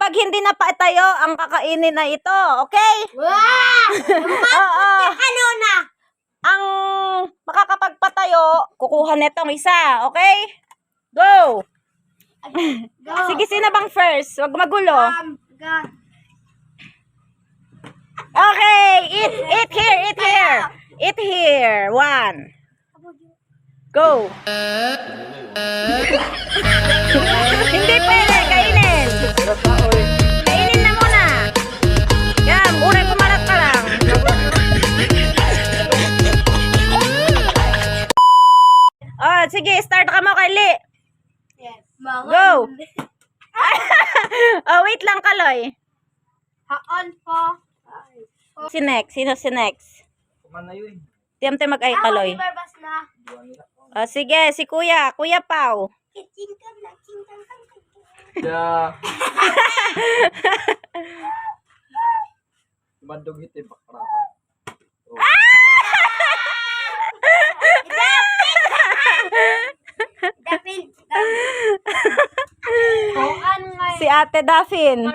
kapag hindi na patayo, ang kakainin na ito. Okay? Wow! Oo. Ano na? Ang makakapagpatayo, kukuha netong isa. Okay? Go! Go. Sige, sino bang first? Huwag magulo. Go. Okay, eat here, eat here. Eat here. 1. Go. Hindi pwede, kainin. Kainin na muna. Yan, unay pumarat ka lang. Oh, sige, start ka mo, Kylie. Yes. Go. Oh, wait lang, Kaloy. Haon po. Si next, sino si next? Kumana yun. Tiyam tayo mag-ay, Kaloy. Barbas na. Oh, sige, si Kuya. Kuya Pao. Kitingkan na, kingkan kan. Yeah. Mandog hiti bakrapan. Dapin. Oh, ano nga Si Ate Daphne.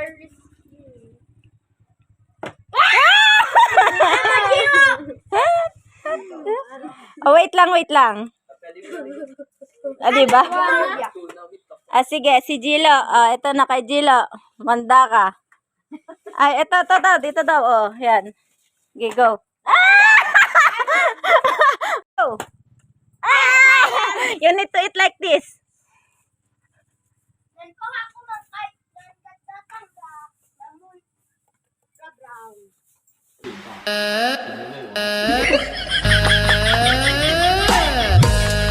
Oh, wait lang, wait lang. Ah, diba? Ah, sige, si Gilo. Ah, ito na kay Gilo. Manda ka. Ay, ito, dito daw. Oh, yan. Okay, go. Go. You need to eat like this.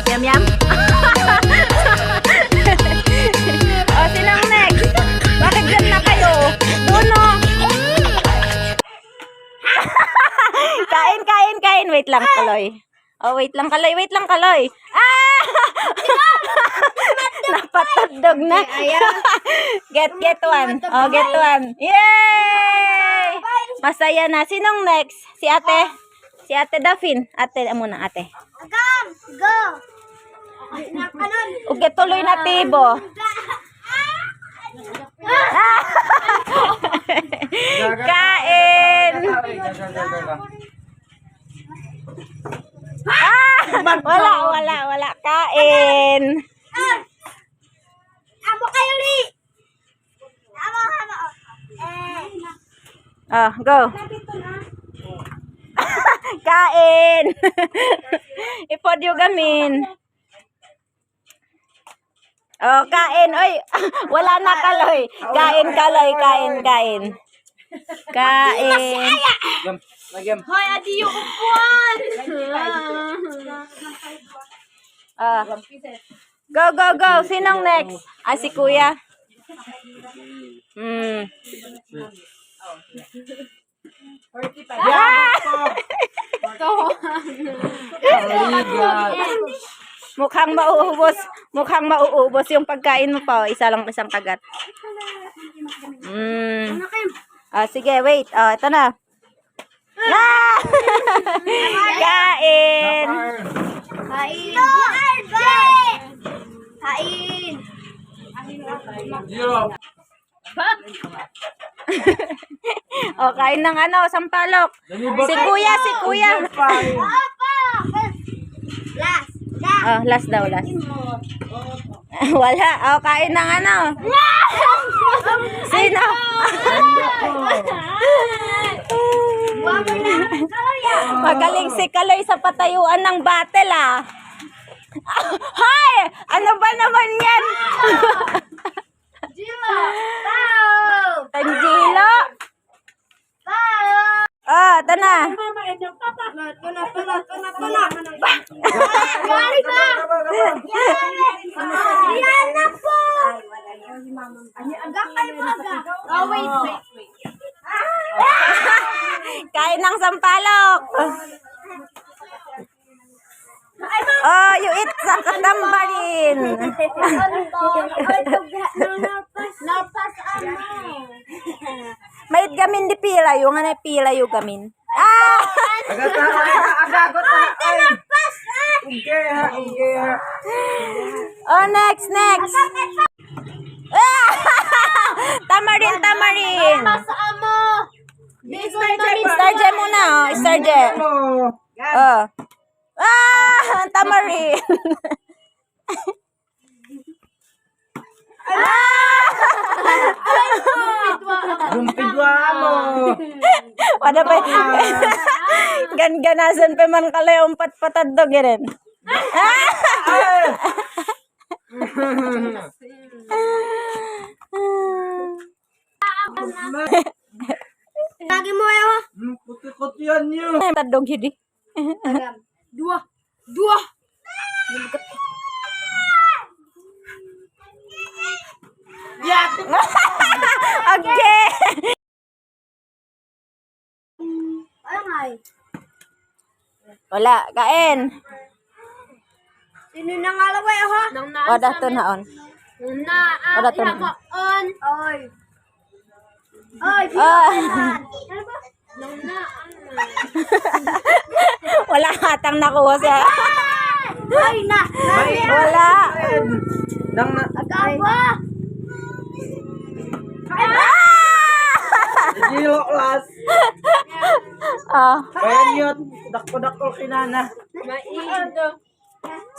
Yum, yum. Oh, sinong next? Bakit dyan na kayo? Doon, no? Kain. Wait lang, Kaloy. Oh, wait lang, Kaloy. Ah! Napatagdog na. Get one. Oh, get one. Yay! Masaya na. Sinong next? Si Ate? Si Ate Daphne. Ate, muna, Ate. Agam! Go! Kanon! Okay, tuloy na tibo. Kain! Wala. Kain! Amo kayo li! Amo. Oh, go. Kain! Ipod yung gamin. Oh, kain. Oy, wala na, Kaloy. Kain, Kaloy. Kain. Nagyam. Hoy, adi yung upuan! Ah. Go. Sinong next? Ah, si Kuya. Yeah! Mukhang mauubos yung pagkain mo pa. Isa lang isang kagat. Ah, sige, wait. Ah, ito na. Ah! Kain! Kain! Kain! Zero. Oh, kain ng sampalok. Si Kuya. Last! Oh, last daw. Wala. Oh, kain ng Sino? Magaling si Kaloy sa patayuan ng battle, ah. Hay! Ano ba naman yan? Tanjilo? Oh, ito na. Yan na po! Aga kayo po, aga. Oh, wait. Kain ng sampalok. Oh, you eat sa katambarin. May gamin di pila yung pila yung gamin. Ah! Agagot na. Okay. Oh, next. Ah! Tama rin. Tamarin. Saan mo? Star J muna, oh. Star J. Oh. Ah, Tamarin. Gumpidwa mo. Wala pa. Ganasan pa man kalay umpat pataddo giren. Lagi mo ayo. Puti-puti yan niyo. Pataddo gidi. Dua. Dua. Okay. Ano nga eh? Wala, kain. Sino nang alaway ha? Wala to naon. Wala to naon. On. Oy. Oy, Ah. ano ba? Wala hatang nakuha siya. Ay na. Wala. Nang na. Agaba. Gilo class. Ah. Kaya niyo. Dakko-dakko kinana.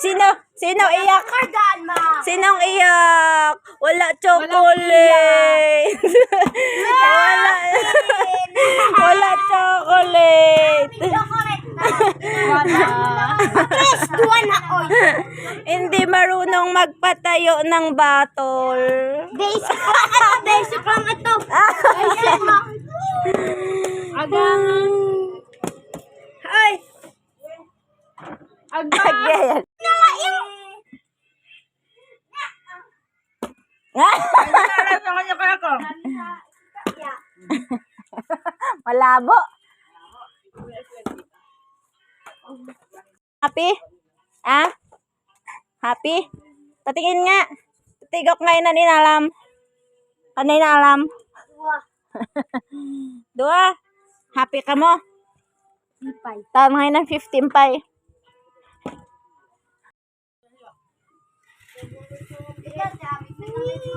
Sino iyak? Kardan ma. Sinong iyak? Wala chocolate. Wala. Wala chocolate. Chocolate na. Kiss, duwa na oy. Hindi marunong magpatayo ng batol. Basic lang ito, basic lang ito. Basic lang. Ay. Again. Malabo. Happy? Ah? Happy? Patingin nga. Patigok ngayon na ninalam. Ano inalam? Dua. Happy ka mo? Tama ngayon ng 15 pa eh.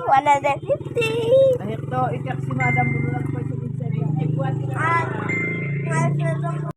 Wala na 50. Ahit to, itik si madam mo lang po sa